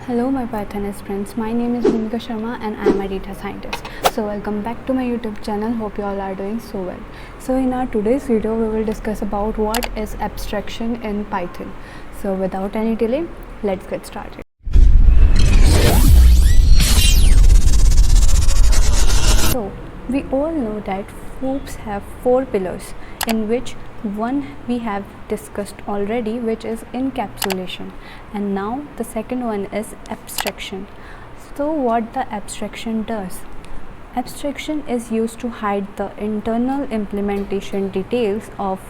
Hello my Pythonist friends, my name is Bhumika Sharma and I am a data scientist. So welcome back to my YouTube channel, hope you all are doing so well. So in our today's video we will discuss about what is abstraction in Python. So without any delay, let's get started. So we all know that FOOPs have 4 pillars, in which one we have discussed already, which is encapsulation, and now the second one is abstraction. So what the abstraction does? Abstraction is used to hide the internal implementation details of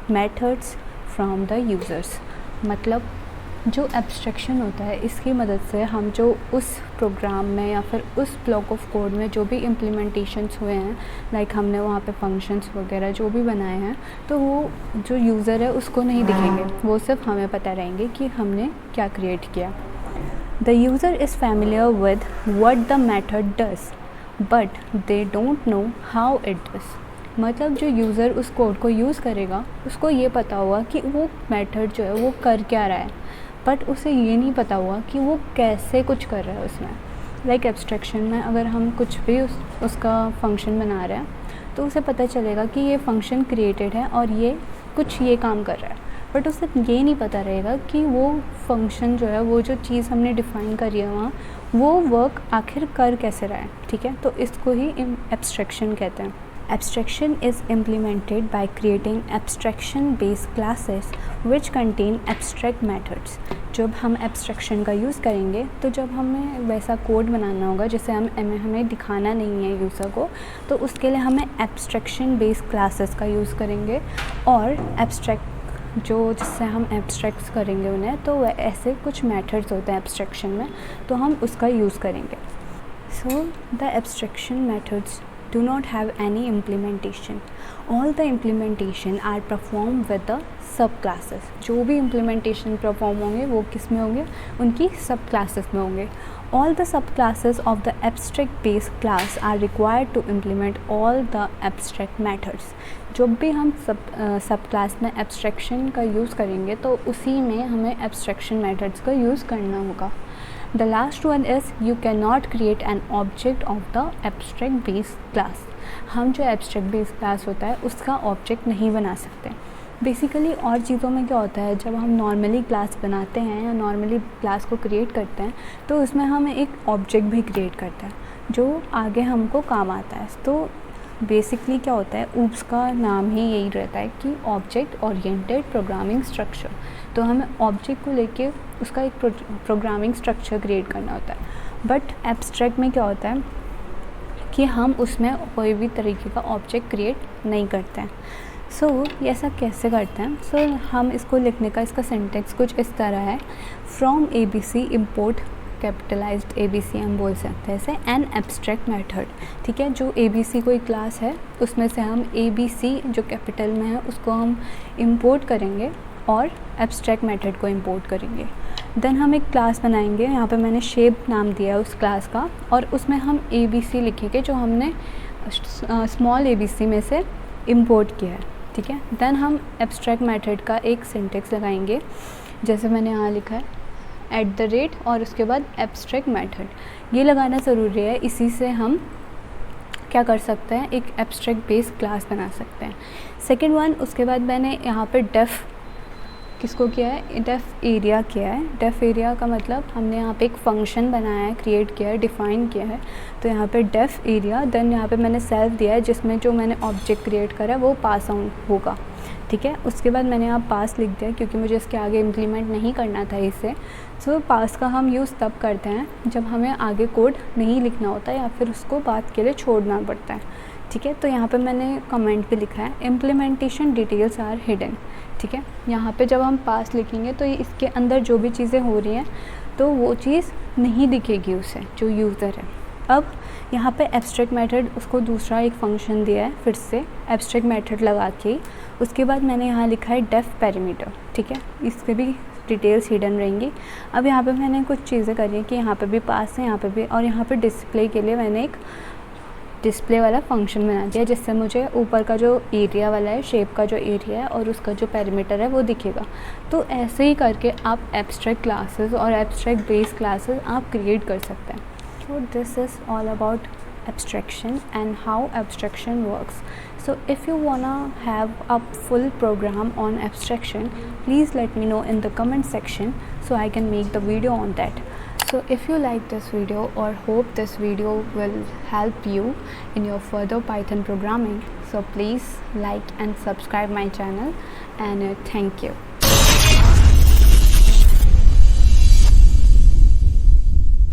methods from the users. मतलब जो abstraction होता है इसकी मदद से हम जो उस प्रोग्राम में या फिर उस ब्लॉक ऑफ कोड में जो भी इम्प्लीमेंटेशंस हुए हैं, लाइक हमने वहाँ पे फंक्शंस वगैरह जो भी बनाए हैं, तो वो जो यूज़र है उसको नहीं दिखेंगे, वो सिर्फ हमें पता रहेंगे कि हमने क्या क्रिएट किया. The user is familiar with what the method does but they don't know how it does. मतलब जो यूज़र उस कोड को यूज़ करेगा उसको ये पता होगा कि वो मेथड जो है वो कर क्या रहा है, बट उसे ये नहीं पता हुआ कि वो कैसे कुछ कर रहा है उसमें. लाइक एब्स्ट्रैक्शन में अगर हम कुछ भी उसका फंक्शन बना रहे हैं तो उसे पता चलेगा कि ये फंक्शन क्रिएटेड है और ये कुछ ये काम कर रहा है, बट उसे ये नहीं पता रहेगा कि वो फंक्शन जो है, वो जो चीज़ हमने डिफ़ाइन करी है वहाँ, वो वर्क आखिर कर कैसे रहा है. ठीक है, तो इसको ही एब्स्ट्रैक्शन कहते हैं. Abstraction is implemented by creating abstraction-based classes which contain abstract methods. जब हम abstraction का यूज़ करेंगे तो जब हमें वैसा कोड बनाना होगा जिसे हमें दिखाना नहीं है यूज़र को, तो उसके लिए हमें abstraction-based classes का यूज़ करेंगे. और abstract जो जिससे हम abstract करेंगे उन्हें, तो वह ऐसे कुछ methods होते हैं abstraction में, तो हम उसका यूज़ करेंगे. So the abstraction methods do not have any implementation. All the implementation are performed with the subclasses. जो भी implementation perform होंगे वो किस में होंगे, उनकी subclasses में होंगे. All the subclasses of the abstract base class are required to implement all the abstract methods. जब भी हम सब क्लास में abstraction का यूज़ करेंगे तो उसी में हमें abstraction methods का यूज़ करना होगा. The last one is you cannot create an object of the abstract base class. हम जो abstract base class होता है उसका object नहीं बना सकते. बेसिकली और चीज़ों में क्या होता है, जब हम नॉर्मली क्लास बनाते हैं या नॉर्मली क्लास को क्रिएट करते हैं तो उसमें हम एक ऑब्जेक्ट भी क्रिएट करते हैं जो आगे हमको काम आता है. तो बेसिकली क्या होता है, ऊप्स का नाम ही यही रहता है कि ऑब्जेक्ट ओरिएंटेड प्रोग्रामिंग स्ट्रक्चर. तो हमें ऑब्जेक्ट को लेके उसका एक प्रोग्रामिंग स्ट्रक्चर क्रिएट करना होता है. बट एब्स्ट्रैक्ट में क्या होता है कि हम उसमें कोई भी तरीके का ऑब्जेक्ट क्रिएट नहीं करते हैं. सो ऐसा कैसे करते हैं? सो हम इसको लिखने का इसका सिंटेक्स कुछ इस तरह है. From ABC import capitalised ABC हम बोल सकते हैं इसे एन एब्स्ट्रैक्ट मेथड. ठीक है, जो ABC कोई क्लास है उसमें से हम ABC जो कैपिटल में है उसको हम इंपोर्ट करेंगे और एब्स्ट्रैक्ट मेथड को इंपोर्ट करेंगे. देन हम एक क्लास बनाएंगे, यहाँ पे मैंने शेप नाम दिया है उस क्लास का, और उसमें हम ABC लिखेंगे जो हमने स्मॉल ABC में से इंपोर्ट किया है. ठीक है, देन हम एब्स्ट्रैक्ट मेथड का एक सिंटेक्स लगाएंगे जैसे मैंने यहाँ लिखा है @ और उसके बाद एब्स्ट्रैक्ट मेथड. ये लगाना ज़रूरी है, इसी से हम क्या कर सकते हैं, एक एब्स्ट्रैक्ट बेस क्लास बना सकते हैं. सेकेंड वन, उसके बाद मैंने यहाँ पे डेफ किसको किया है, डेफ एरिया किया है. डेफ एरिया का मतलब हमने यहाँ पे एक फंक्शन बनाया है, क्रिएट किया है, डिफ़ाइन किया है. तो यहाँ पे डेफ एरिया, देन यहाँ पे मैंने सेल्फ दिया है जिसमें जो मैंने ऑब्जेक्ट क्रिएट करा है वो पास आउट होगा. ठीक है, उसके बाद मैंने यहाँ पास लिख दिया क्योंकि मुझे इसके आगे इम्प्लीमेंट नहीं करना था इसे. सो पास का हम यूज़ तब करते हैं जब हमें आगे कोड नहीं लिखना होता या फिर उसको बात के लिए छोड़ना पड़ता है. ठीक है, तो यहाँ पे मैंने कमेंट पे लिखा है इम्प्लीमेंटेशन डिटेल्स आर हिडन. ठीक है, यहाँ पे जब हम पास लिखेंगे तो ये इसके अंदर जो भी चीज़ें हो रही हैं तो वो चीज़ नहीं दिखेगी उसे जो यूज़र है. अब यहाँ पे एब्स्ट्रैक्ट मेथड, उसको दूसरा एक फंक्शन दिया है, फिर से एब्स्ट्रैक्ट मेथड लगा के उसके बाद मैंने यहाँ लिखा है डेफ पैरामीटर. ठीक है, इसके भी डिटेल्स हिडन रहेंगी. अब यहाँ पे मैंने कुछ चीज़ें करी हैं कि यहाँ पे भी पास है, यहाँ पे भी, और यहाँ पे डिस्प्ले के लिए मैंने एक डिस्प्ले वाला फंक्शन बना दिया, जिससे मुझे ऊपर का जो एरिया वाला है, शेप का जो एरिया है और उसका जो पेरीमीटर है वो दिखेगा। तो ऐसे ही करके आप एब्स्ट्रैक्ट क्लासेस और एब्स्ट्रैक्ट बेस क्लासेस आप क्रिएट कर सकते हैं। So this is all about abstraction and how abstraction works. So if you wanna have a full program on abstraction, please let me know in the comment section so I can make the video on that. So if you like this video or hope this video will help you in your further Python programming, so please like and subscribe my channel, and thank you.